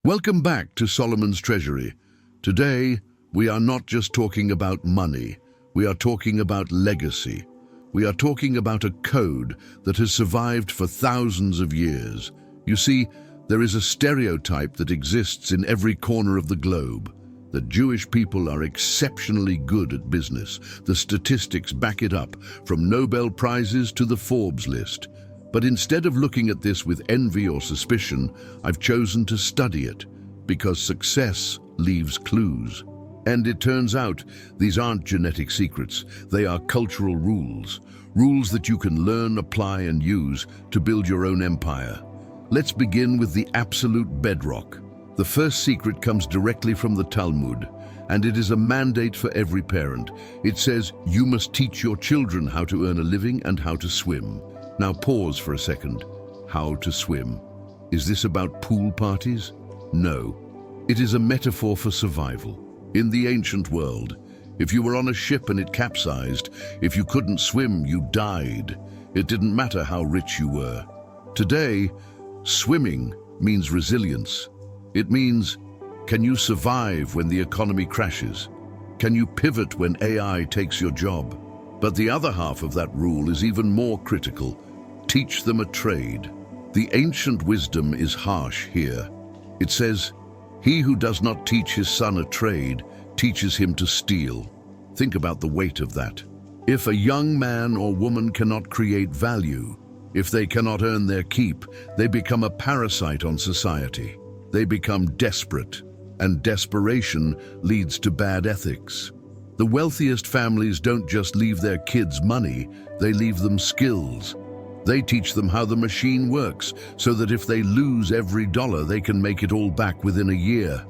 Welcome back to Solomon's Treasury. Today, we are not just talking about money, we are talking about legacy. We are talking about a code that has survived for thousands of years. You see, there is a stereotype that exists in every corner of the globe, that Jewish people are exceptionally good at business. The statistics back it up, from Nobel Prizes to the Forbes list. But instead of looking at this with envy or suspicion, I've chosen to study it, because success leaves clues. And it turns out, these aren't genetic secrets, they are cultural rules. Rules that you can learn, apply, and use to build your own empire. Let's begin with the absolute bedrock. The first secret comes directly from the Talmud, and it is a mandate for every parent. It says, you must teach your children how to earn a living and how to swim. Now pause for a second. How to swim. Is this about pool parties? No. It is a metaphor for survival. In the ancient world, if you were on a ship and it capsized, if you couldn't swim, you died. It didn't matter how rich you were. Today, swimming means resilience. It means, can you survive when the economy crashes? Can you pivot when AI takes your job? But the other half of that rule is even more critical. Teach them a trade. The ancient wisdom is harsh here. It says, he who does not teach his son a trade teaches him to steal. Think about the weight of that. If a young man or woman cannot create value, if they cannot earn their keep, they become a parasite on society. They become desperate, and desperation leads to bad ethics. The wealthiest families don't just leave their kids money, they leave them skills. They teach them how the machine works, so that if they lose every dollar, they can make it all back within a year.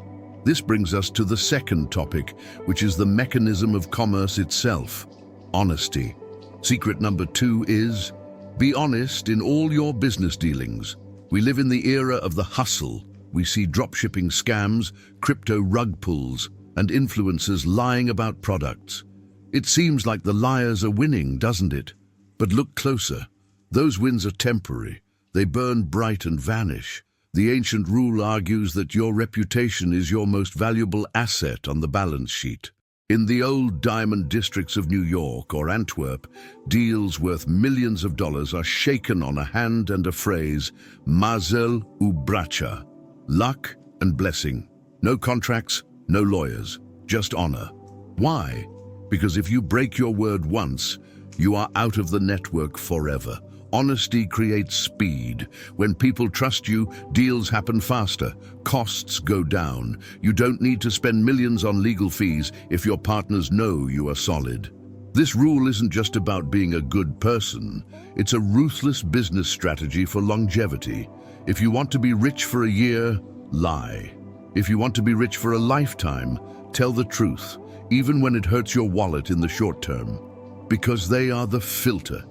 This brings us to the second topic, which is the mechanism of commerce itself, honesty. Secret number 2 is, be honest in all your business dealings. We live in the era of the hustle. We see dropshipping scams, crypto rug pulls, and influencers lying about products. It seems like the liars are winning, doesn't it? But look closer. Those wins are temporary. They burn bright and vanish. The ancient rule argues that your reputation is your most valuable asset on the balance sheet. In the old diamond districts of New York or Antwerp, deals worth millions of dollars are shaken on a hand and a phrase, mazel u bracha, luck and blessing. No contracts, no lawyers, just honor. Why? Because if you break your word once, you are out of the network forever. Honesty creates speed. When people trust you, deals happen faster. Costs go down. You don't need to spend millions on legal fees if your partners know you are solid. This rule isn't just about being a good person. It's a ruthless business strategy for longevity. If you want to be rich for a year, lie. If you want to be rich for a lifetime, tell the truth, even when it hurts your wallet in the short term. Because they are the filter.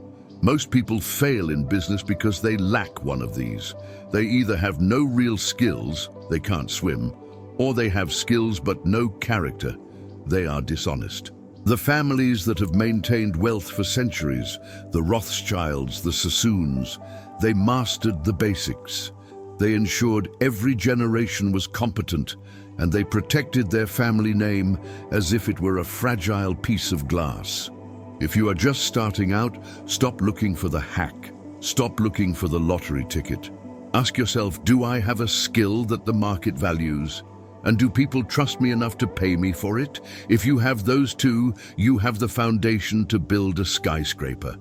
Most people fail in business because they lack one of these. They either have no real skills, they can't swim, or they have skills but no character. They are dishonest. The families that have maintained wealth for centuries, the Rothschilds, the Sassoons, they mastered the basics. They ensured every generation was competent, and they protected their family name as if it were a fragile piece of glass. If you are just starting out, stop looking for the hack. Stop looking for the lottery ticket. Ask yourself, do I have a skill that the market values? And do people trust me enough to pay me for it? If you have those two, you have the foundation to build a skyscraper.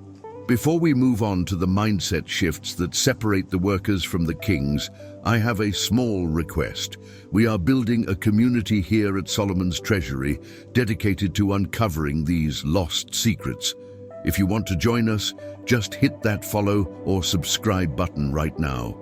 Before we move on to the mindset shifts that separate the workers from the kings, I have a small request. We are building a community here at Solomon's Treasury dedicated to uncovering these lost secrets. If you want to join us, just hit that follow or subscribe button right now.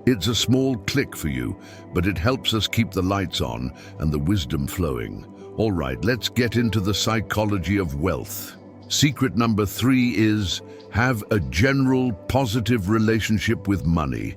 It's a small click for you, but it helps us keep the lights on and the wisdom flowing. All right, let's get into the psychology of wealth. Secret number 3 is, have a general positive relationship with money.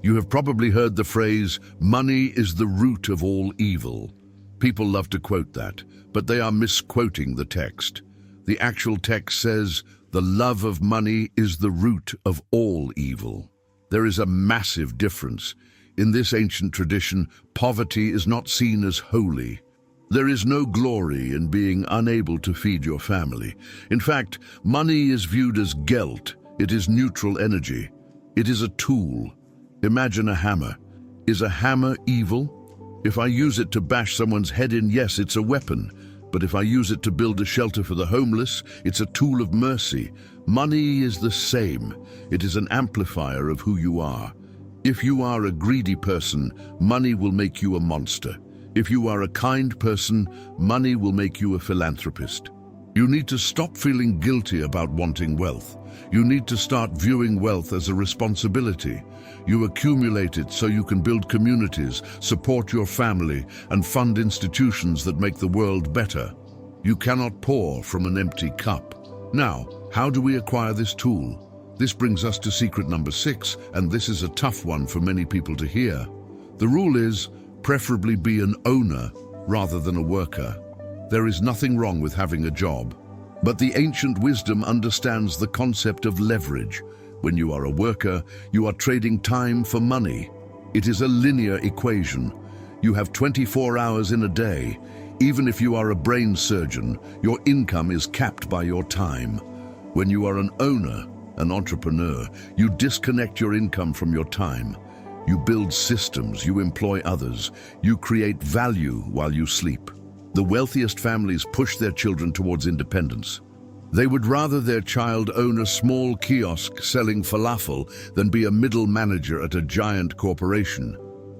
You have probably heard the phrase, money is the root of all evil. People love to quote that, but they are misquoting the text. The actual text says, the love of money is the root of all evil. There is a massive difference. In this ancient tradition, poverty is not seen as holy. There is no glory in being unable to feed your family. In fact, money is viewed as Geld. It is neutral energy. It is a tool. Imagine a hammer. Is a hammer evil? If I use it to bash someone's head in, yes, it's a weapon. But if I use it to build a shelter for the homeless, it's a tool of mercy. Money is the same. It is an amplifier of who you are. If you are a greedy person, money will make you a monster. If you are a kind person, money will make you a philanthropist. You need to stop feeling guilty about wanting wealth. You need to start viewing wealth as a responsibility. You accumulate it so you can build communities, support your family, and fund institutions that make the world better. You cannot pour from an empty cup. Now, how do we acquire this tool? This brings us to secret number 6, and this is a tough one for many people to hear. The rule is, preferably be an owner rather than a worker. There is nothing wrong with having a job, but the ancient wisdom understands the concept of leverage. When you are a worker, you are trading time for money. It is a linear equation. You have 24 hours in a day. Even if you are a brain surgeon, your income is capped by your time. When you are an owner, an entrepreneur, you disconnect your income from your time. You build systems, you employ others, you create value while you sleep. The wealthiest families push their children towards independence. They would rather their child own a small kiosk selling falafel than be a middle manager at a giant corporation.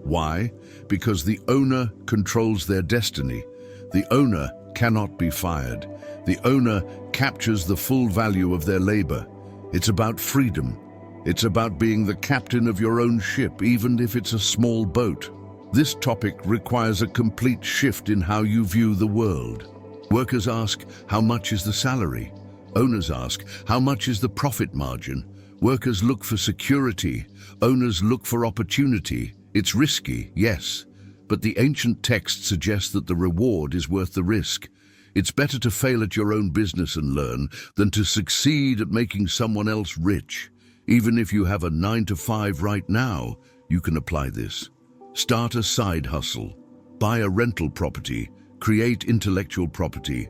Why? Because the owner controls their destiny. The owner cannot be fired. The owner captures the full value of their labor. It's about freedom. It's about being the captain of your own ship, even if it's a small boat. This topic requires a complete shift in how you view the world. Workers ask, how much is the salary? Owners ask, how much is the profit margin? Workers look for security. Owners look for opportunity. It's risky, yes, but the ancient text suggests that the reward is worth the risk. It's better to fail at your own business and learn than to succeed at making someone else rich. Even if you have a 9-to-5 right now, you can apply this. Start a side hustle. Buy a rental property. Create intellectual property.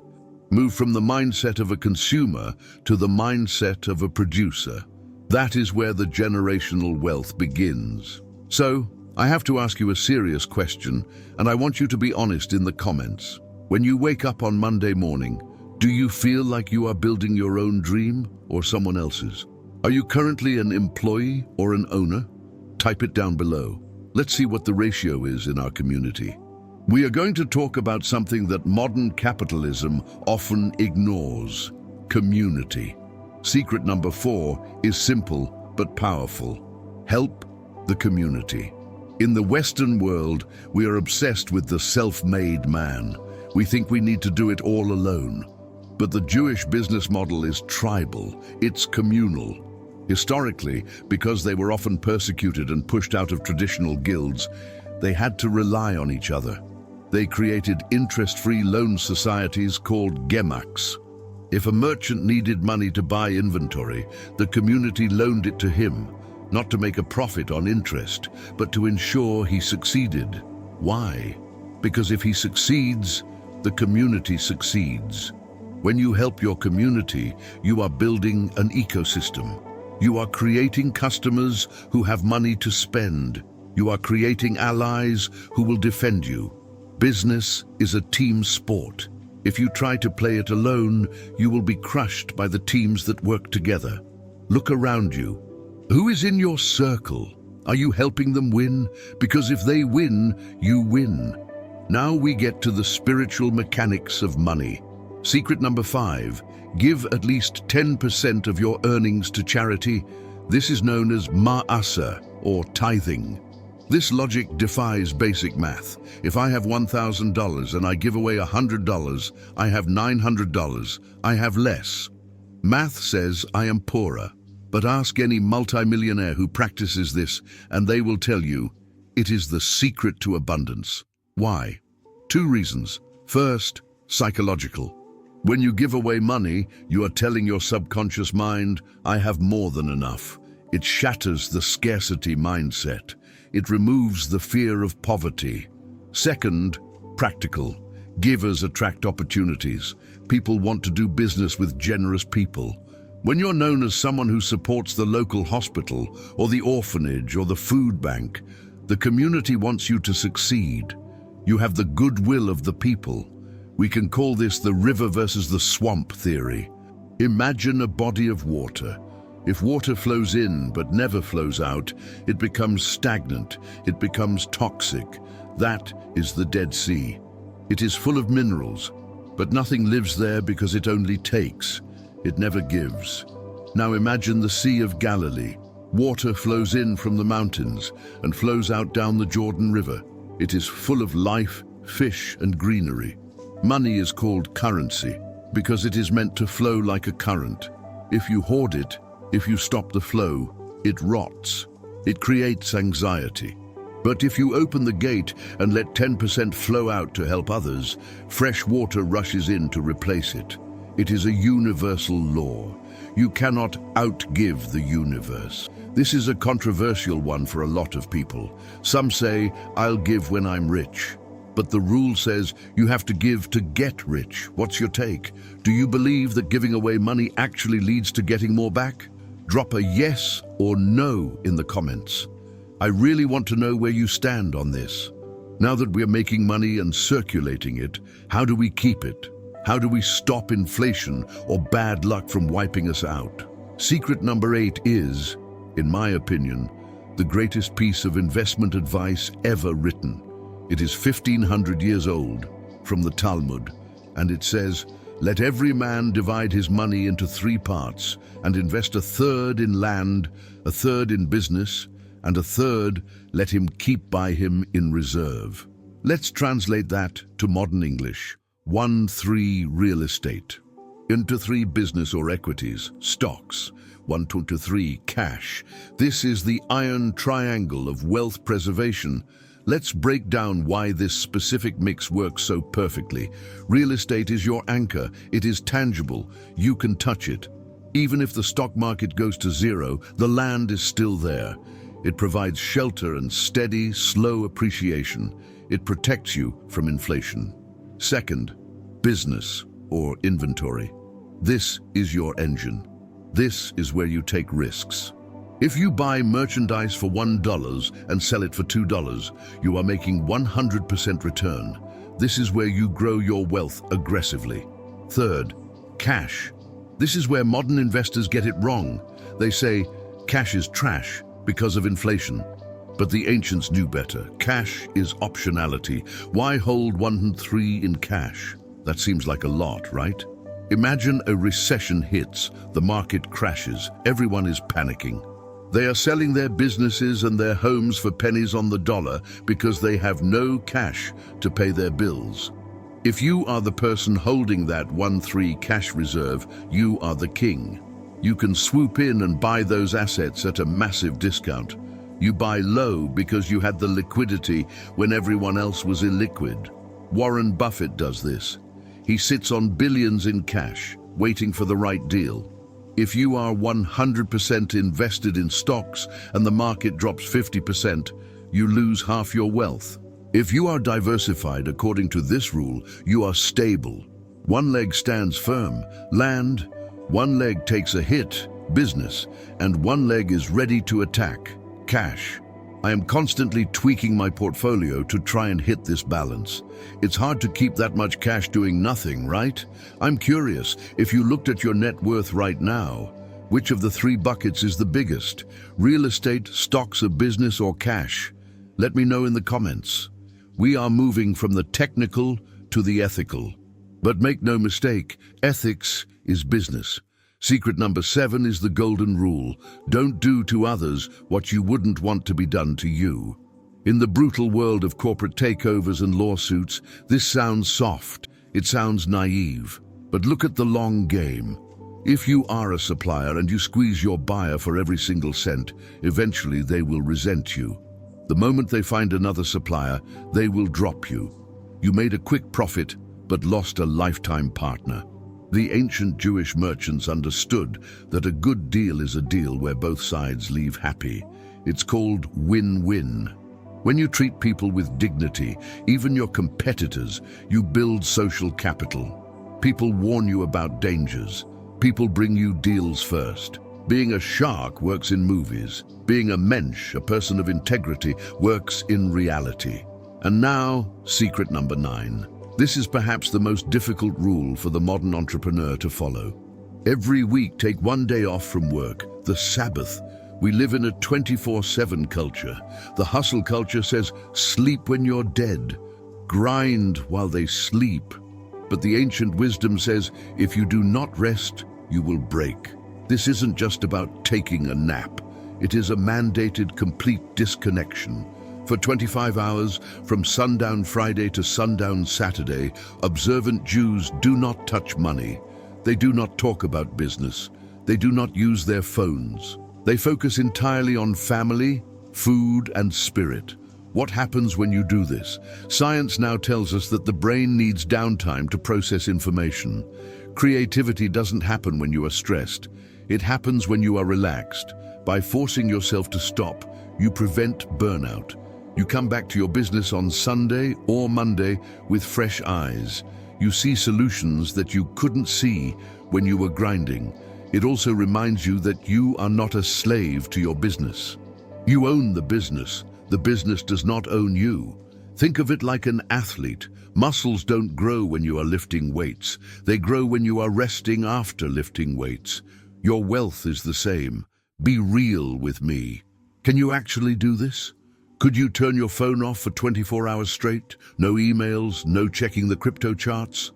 Move from the mindset of a consumer to the mindset of a producer. That is where the generational wealth begins. So, I have to ask you a serious question, and I want you to be honest in the comments. When you wake up on Monday morning, do you feel like you are building your own dream or someone else's? Are you currently an employee or an owner? Type it down below. Let's see what the ratio is in our community. We are going to talk about something that modern capitalism often ignores: community. Secret number 4 is simple but powerful. Help the community. In the Western world, we are obsessed with the self-made man. We think we need to do it all alone. But the Jewish business model is tribal, it's communal. Historically, because they were often persecuted and pushed out of traditional guilds, they had to rely on each other. They created interest-free loan societies called gemachs. If a merchant needed money to buy inventory, the community loaned it to him, not to make a profit on interest, but to ensure he succeeded. Why? Because if he succeeds, the community succeeds. When you help your community, you are building an ecosystem. You are creating customers who have money to spend. You are creating allies who will defend you. Business is a team sport. If you try to play it alone, you will be crushed by the teams that work together. Look around you. Who is in your circle? Are you helping them win? Because if they win, you win. Now we get to the spiritual mechanics of money. Secret number 5, give at least 10% of your earnings to charity. This is known as ma'aser, or tithing. This logic defies basic math. If I have $1,000 and I give away $100, I have $900. I have less. Math says I am poorer. But ask any multimillionaire who practices this, and they will tell you it is the secret to abundance. Why? 2 reasons. First, psychological. When you give away money, you are telling your subconscious mind, I have more than enough. It shatters the scarcity mindset. it removes the fear of poverty. Second, practical. Givers attract opportunities. People want to do business with generous people. When you're known as someone who supports the local hospital or the orphanage or the food bank, the community wants you to succeed. You have the goodwill of the people. We can call this the river versus the swamp theory. Imagine a body of water. If water flows in but never flows out, it becomes stagnant, it becomes toxic. That is the Dead Sea. It is full of minerals, but nothing lives there because it only takes. It never gives. Now imagine the Sea of Galilee. Water flows in from the mountains and flows out down the Jordan River. It is full of life, fish, and greenery. Money is called currency because it is meant to flow like a current. If you hoard it, if you stop the flow, it rots. It creates anxiety. But if you open the gate and let 10% flow out to help others, fresh water rushes in to replace it. It is a universal law. You cannot outgive the universe. This is a controversial one for a lot of people. Some say, I'll give when I'm rich. But the rule says you have to give to get rich. What's your take? Do you believe that giving away money actually leads to getting more back? Drop a yes or no in the comments. I really want to know where you stand on this. Now that we're making money and circulating it, how do we keep it? How do we stop inflation or bad luck from wiping us out? Secret number 8 is, in my opinion, the greatest piece of investment advice ever written. It is 1500 years old, from the Talmud, and it says, "Let every man divide his money into 3 parts and invest a third in land, a third in business, and a third let him keep by him in reserve." Let's translate that to modern English. 1-3 real estate, into 3 business or equities, stocks, 1-3 cash. This is the iron triangle of wealth preservation. Let's break down why this specific mix works so perfectly. Real estate is your anchor. It is tangible. You can touch it. Even if the stock market goes to zero, the land is still there. It provides shelter and steady, slow appreciation. It protects you from inflation. Second, business or inventory. This is your engine. This is where you take risks. If you buy merchandise for $1 and sell it for $2, you are making 100% return. This is where you grow your wealth aggressively. Third, cash. This is where modern investors get it wrong. They say, cash is trash because of inflation. But the ancients knew better. Cash is optionality. Why hold 1-3 in cash? That seems like a lot, right? Imagine a recession hits, the market crashes, everyone is panicking. They are selling their businesses and their homes for pennies on the dollar because they have no cash to pay their bills. If you are the person holding that 1-3 cash reserve, you are the king. You can swoop in and buy those assets at a massive discount. You buy low because you had the liquidity when everyone else was illiquid. Warren Buffett does this. He sits on billions in cash, waiting for the right deal. If you are 100% invested in stocks and the market drops 50%, you lose half your wealth. If you are diversified according to this rule, you are stable. One leg stands firm, land, one leg takes a hit, business, and one leg is ready to attack, cash. I am constantly tweaking my portfolio to try and hit this balance. It's hard to keep that much cash doing nothing, right? I'm curious, if you looked at your net worth right now, which of the 3 buckets is the biggest? Real estate, stocks, a business, or cash? Let me know in the comments. We are moving from the technical to the ethical. But make no mistake, ethics is business. Secret number 7 is the golden rule. Don't do to others what you wouldn't want to be done to you. In the brutal world of corporate takeovers and lawsuits, this sounds soft, it sounds naive. But look at the long game. If you are a supplier and you squeeze your buyer for every single cent, eventually they will resent you. The moment they find another supplier, they will drop you. You made a quick profit, but lost a lifetime partner. The ancient Jewish merchants understood that a good deal is a deal where both sides leave happy. It's called win-win. When you treat people with dignity, even your competitors, you build social capital. People warn you about dangers. People bring you deals first. Being a shark works in movies. Being a mensch, a person of integrity, works in reality. And now, secret number 9. This is perhaps the most difficult rule for the modern entrepreneur to follow. Every week, take one day off from work, the Sabbath. We live in a 24/7 culture. The hustle culture says, sleep when you're dead. Grind while they sleep. But the ancient wisdom says, if you do not rest, you will break. This isn't just about taking a nap. It is a mandated complete disconnection. For 25 hours, from sundown Friday to sundown Saturday, observant Jews do not touch money. They do not talk about business. They do not use their phones. They focus entirely on family, food, and spirit. What happens when you do this? Science now tells us that the brain needs downtime to process information. Creativity doesn't happen when you are stressed. It happens when you are relaxed. By forcing yourself to stop, you prevent burnout. You come back to your business on Sunday or Monday with fresh eyes. You see solutions that you couldn't see when you were grinding. It also reminds you that you are not a slave to your business. You own the business. The business does not own you. Think of it like an athlete. Muscles don't grow when you are lifting weights. They grow when you are resting after lifting weights. Your wealth is the same. Be real with me. Can you actually do this? Could you turn your phone off for 24 hours straight? No emails, no checking the crypto charts?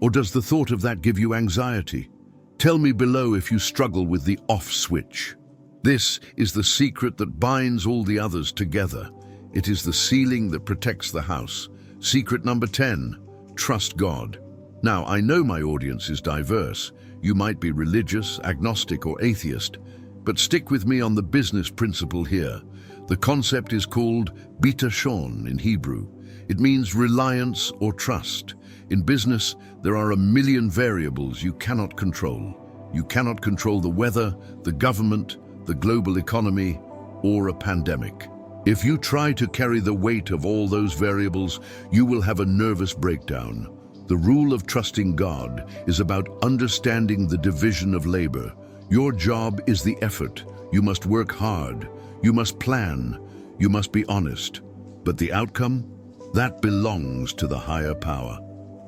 Or does the thought of that give you anxiety? Tell me below if you struggle with the off switch. This is the secret that binds all the others together. It is the ceiling that protects the house. Secret number 10, trust God. Now, I know my audience is diverse. You might be religious, agnostic, or atheist, but stick with me on the business principle here. The concept is called bitachon in Hebrew. It means reliance or trust. In business, there are a million variables you cannot control. You cannot control the weather, the government, the global economy, or a pandemic. If you try to carry the weight of all those variables, you will have a nervous breakdown. The rule of trusting God is about understanding the division of labor. Your job is the effort. You must work hard. You must plan. You must be honest. But the outcome? That belongs to the higher power.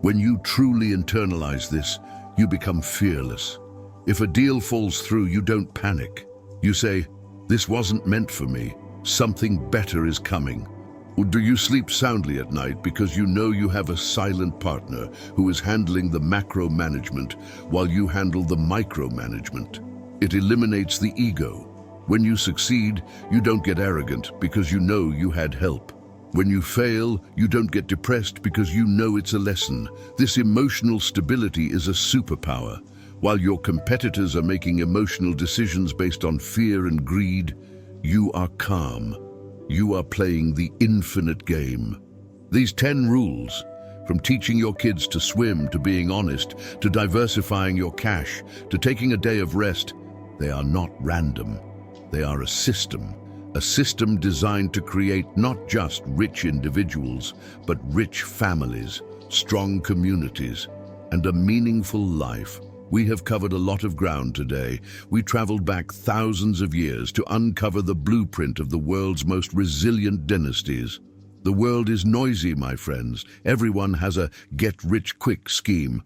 When you truly internalize this, you become fearless. If a deal falls through, you don't panic. You say, this wasn't meant for me. Something better is coming. Or do you sleep soundly at night because you know you have a silent partner who is handling the macro management while you handle the micro management? It eliminates the ego. When you succeed, you don't get arrogant because you know you had help. When you fail, you don't get depressed because you know it's a lesson. This emotional stability is a superpower. While your competitors are making emotional decisions based on fear and greed, you are calm. You are playing the infinite game. These 10 rules, from teaching your kids to swim, to being honest, to diversifying your cash, to taking a day of rest, they are not random. They are a system designed to create not just rich individuals, but rich families, strong communities, and a meaningful life. We have covered a lot of ground today. We traveled back thousands of years to uncover the blueprint of the world's most resilient dynasties. The world is noisy, my friends. Everyone has a get-rich-quick scheme.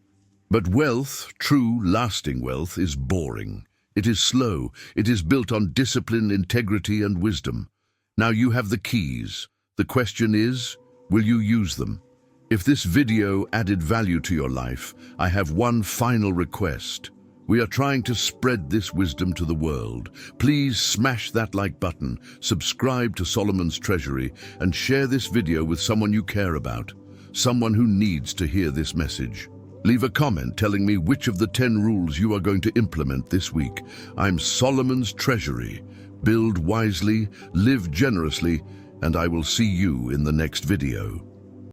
But wealth, true, lasting wealth, is boring. It is slow. It is built on discipline, integrity, and wisdom. Now you have the keys. The question is, will you use them? If this video added value to your life, I have one final request. We are trying to spread this wisdom to the world. Please smash that like button, subscribe to Solomon's Treasury, and share this video with someone you care about, someone who needs to hear this message. Leave a comment telling me which of the 10 rules you are going to implement this week. I'm Solomon's Treasury. Build wisely, live generously, and I will see you in the next video.